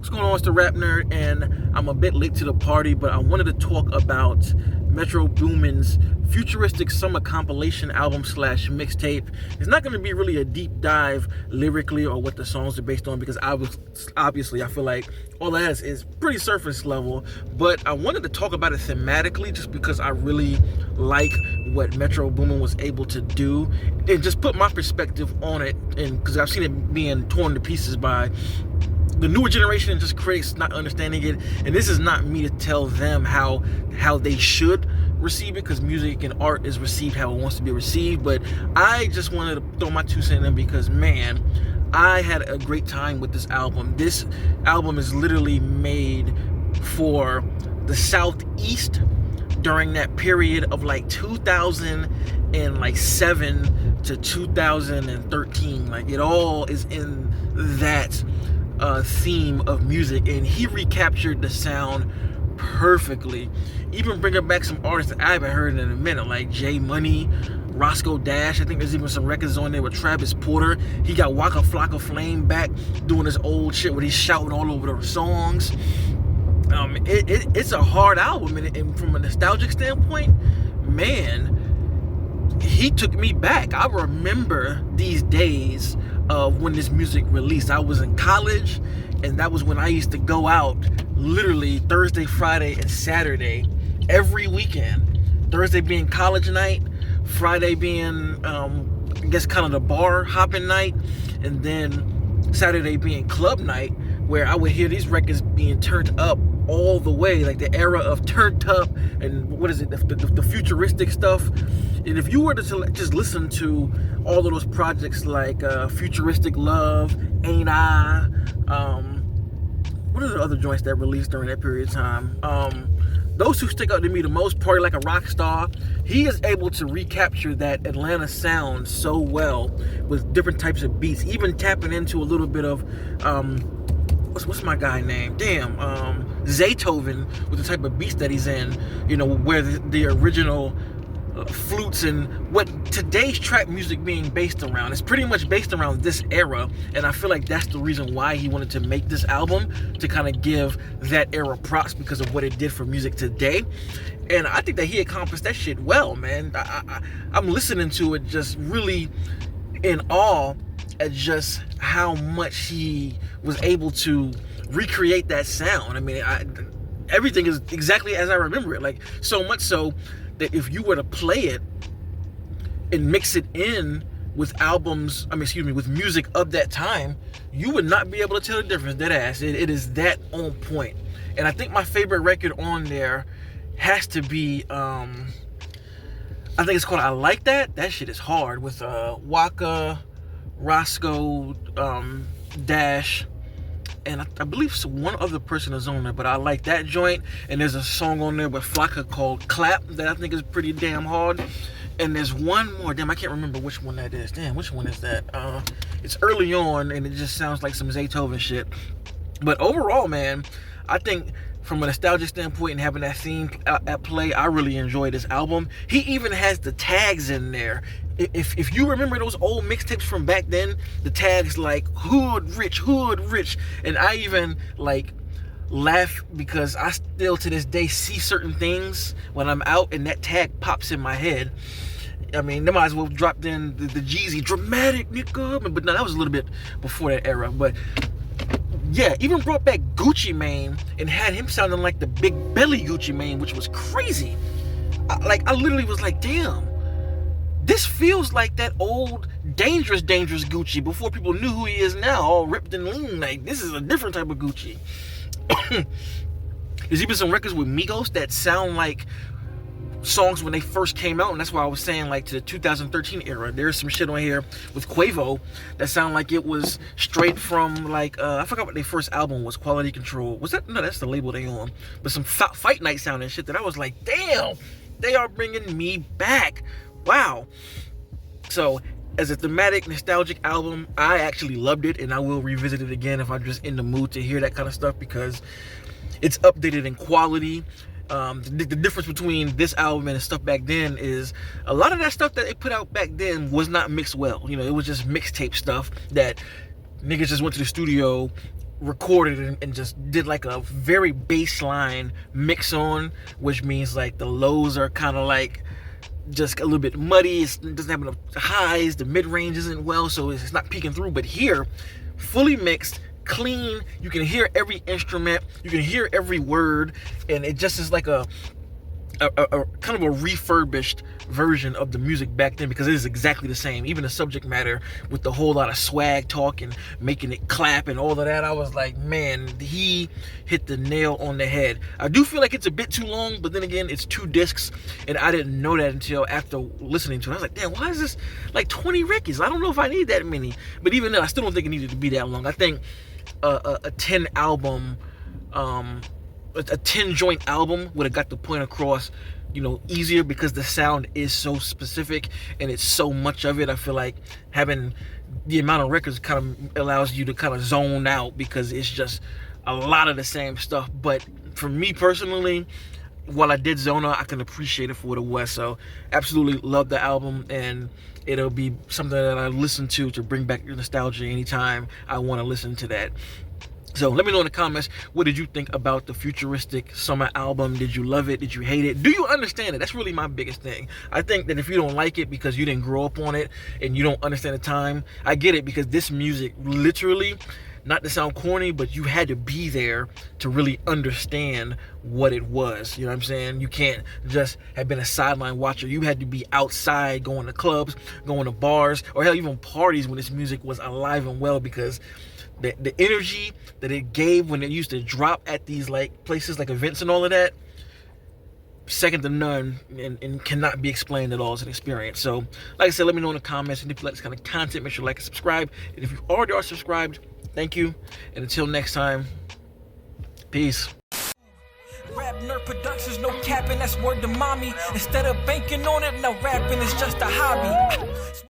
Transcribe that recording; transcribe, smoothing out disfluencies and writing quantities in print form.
What's going on? It's the RapNerd, and I'm a bit late to the party, but I wanted to talk about Metro Boomin's Futuristic Summa compilation album / mixtape. It's not going to be really a deep dive lyrically or what the songs are based on, because obviously I feel like all that is pretty surface level, but I wanted to talk about it thematically just because I really like what Metro Boomin was able to do and just put my perspective on it, and because I've seen it being torn to pieces by the newer generation and just critics not understanding it. And this is not me to tell them how they should receive it, because music and art is received how it wants to be received. But I just wanted to throw my 2 cents in because, man, I had a great time with this album. This album is literally made for the Southeast during that period of like 2007 to 2013. Like, it all is in that theme of music, and he recaptured the sound perfectly, even bringing back some artists that I haven't heard in a minute, like J Money, Roscoe Dash. I think there's even some records on there with Travis Porter. He got Waka Flocka Flame back doing his old shit where he's shouting all over the songs. It's a hard album, and from a nostalgic standpoint, man, he took me back. I remember these days of when this music released. I was in college, and that was when I used to go out literally Thursday, Friday, and Saturday every weekend. Thursday being college night, Friday being I guess kind of the bar hopping night, and then Saturday being club night, where I would hear these records being turned up all the way, like the era of turned up and what is it, the futuristic stuff. And if you were to just listen to all of those projects like Futuristic Love, Ain't I, what are the other joints that released during that period of time? Those two stick out to me the most. Party Like a Rock Star. He is able to recapture that Atlanta sound so well with different types of beats, even tapping into a little bit of what's my guy name? Damn, Zaytoven, with the type of beats that he's in, you know, where the original flutes and what today's trap music being based around. It's pretty much based around this era, and I feel like that's the reason why he wanted to make this album, to kind of give that era props because of what it did for music today. And I think that he accomplished that shit well, man. I'm listening to it just really in awe at just how much he was able to recreate that sound. I mean, everything is exactly as I remember it. Like, so much so that if you were to play it and mix it in with with music of that time, you would not be able to tell the difference. Dead ass. It is that on point. And I think my favorite record on there has to be, I think it's called I Like That. That shit is hard, with Waka, Roscoe, Dash, and I believe one other person is on there, but I like that joint. And there's a song on there with Flocka called Clap that I think is pretty damn hard. And there's one more, damn, I can't remember which one that is. Damn, which one is that? It's early on, and it just sounds like some Zaytoven shit. But overall, man, I think from a nostalgic standpoint and having that theme at play, I really enjoy this album. He even has the tags in there. If you remember those old mixtapes from back then, the tags like hood rich, and I even like laugh because I still to this day see certain things when I'm out and that tag pops in my head. I mean, they might as well have dropped in the Jeezy dramatic nigga, but no, that was a little bit before that era. But yeah, even brought back Gucci Mane and had him sounding like the big belly Gucci Mane, which was crazy. I literally was like, damn, this feels like that old dangerous Gucci before people knew who he is now, all ripped and lean. Like, this is a different type of Gucci. There's even some records with Migos that sound like songs when they first came out, and that's why I was saying, like, to the 2013 era. There's some shit on here with Quavo that sound like it was straight from, like, I forgot what their first album was, Quality Control. Was that? No, that's the label they on. But some Fight Night sound and shit that I was like, damn, they are bringing me back. Wow. So, as a thematic, nostalgic album, I actually loved it, and I will revisit it again if I'm just in the mood to hear that kind of stuff, because it's updated in quality. The difference between this album and the stuff back then is a lot of that stuff that they put out back then was not mixed well. You know, it was just mixtape stuff that niggas just went to the studio recorded and just did like a very baseline mix on, which means like the lows are kind of like just a little bit muddy. It doesn't have enough highs. The mid-range isn't well, so it's not peeking through. But here, fully mixed, clean. You can hear every instrument. You can hear every word, and it just is like a kind of a refurbished version of the music back then, because it is exactly the same. Even the subject matter with the whole lot of swag talk and making it clap and all of that, I was like, man, he hit the nail on the head. I do feel like it's a bit too long, but then again, it's 2 discs, and I didn't know that until after listening to it. I was like, damn, why is this like 20 records? I don't know if I need that many. But even then, I still don't think it needed to be that long. I think a 10 album, a 10 joint album would have got the point across, easier, because the sound is so specific and it's so much of it. I feel like having the amount of records kind of allows you to kind of zone out, because it's just a lot of the same stuff. But for me personally, while I did zone out, I can appreciate it for what it was. So absolutely love the album, and it'll be something that I listen to bring back your nostalgia anytime I want to listen to that. So let me know in the comments, what did you think about the Futuristic Summa album? Did you love it? Did you hate it? Do you understand it? That's really my biggest thing. I think that if you don't like it because you didn't grow up on it and you don't understand the time, I get it, because this music literally, not to sound corny, but you had to be there to really understand what it was. You know what I'm saying? You can't just have been a sideline watcher. You had to be outside, going to clubs, going to bars, or hell, even parties when this music was alive and well, because the energy that it gave when it used to drop at these like places like events and all of that, second to none, and cannot be explained at all as an experience. So like I said, let me know in the comments, and if you like this kind of content, make sure to like and subscribe. And if you already are subscribed, thank you, and until next time, peace. RapNerd Productions, no capping, that's word to mommy. Instead of banking on it, now rapping is just a hobby.